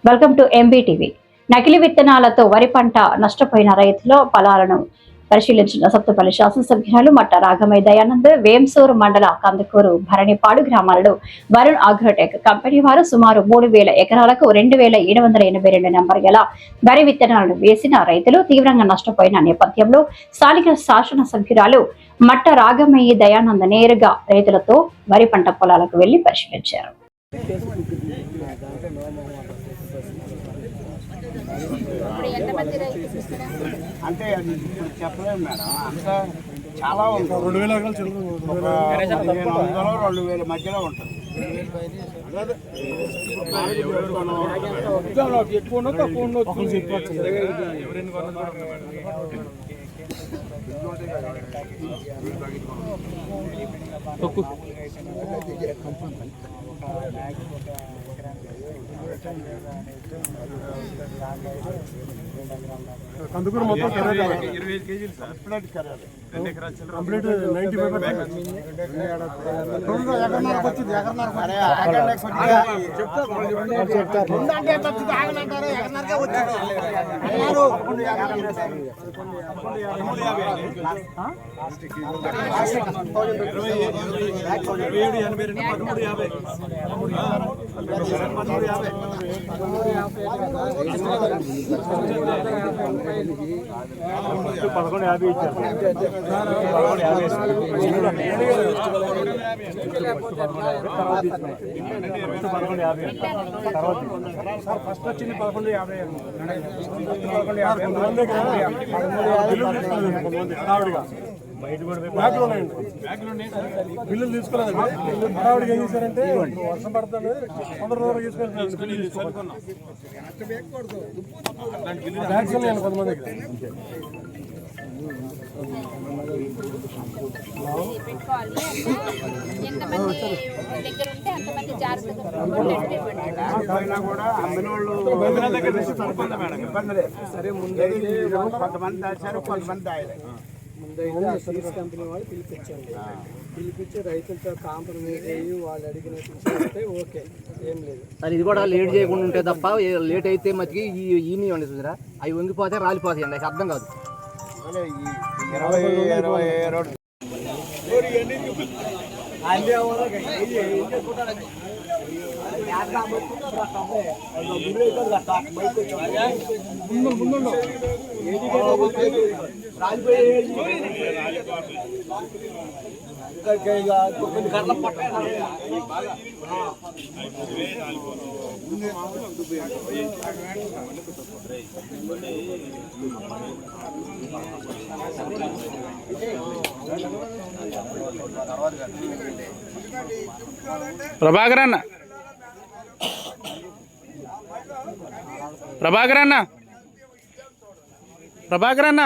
Welcome to MBTV. నకిలీ విత్తనాలతో వరి పంట నష్టపోయిన రైతుల పొలాలను పరిశీలించిన సత్తుపల్లి శాసనసభ్యురాలు మట్ట రాఘమయ్య దయానంద్ వేంసూరు మండల కందుకూరు భరణిపాడు గ్రామాలలో వరుణ్ అగ్రోటెక్ కంపెనీ వారు సుమారు 3,000 ఎకరాలకు 2,782 నెంబర్ గల వరి విత్తనాలను వేసిన రైతులు తీవ్రంగా నష్టపోయిన నేపథ్యంలో స్థానిక శాసనసభ్యురాలు మట్ట రాఘమయ్య దయానంద్ నేరుగా రైతులతో వరి పంట పొలాలకు వెళ్లి పరిశీలించారు. అంటే అది ఇప్పుడు చెప్పలేము మేడం, అంతా చాలా ఉంటుంది. 2,000 ఎకరాలు 2,000 మధ్యలో ఉంటుంది. కందుకూరు మొత్తం 25 కేజీలు సార్. కంప్లీట్ 95 11,50 ఇచ్చారు. ఫస్ట్ వచ్చింది 11,50. బిల్లులు తీసుకోలేదు. ఆవిడకి ఏం చేశారంటే వర్షం పడుతుంది తొందరగా తీసుకెళ్తున్నాను. కొంతమంది కొంతమంది దాచారు, కొంతమంది దాయలేదు. ముందైతే సీడ్స్ కంపెనీ వాళ్ళు పిలిపించి రైతులతో కాంప్రమైజ్ అయ్యి వాళ్ళు అడిగిన చేస్తే ఓకే, ఏం లేదు సార్. ఇది కూడా లేట్ చేయకుండా ఉంటే తప్ప లేట్ అయితే మధ్యకి ఈని ఉండే చూసారా, అవి వంగిపోతే రాలిపోతాయి అండి, అర్థం కాదు. 20 రోడ్డు ప్రభాకర్ అన్న ప్రభాకర్ అన్న ప్రభాకర్ అన్న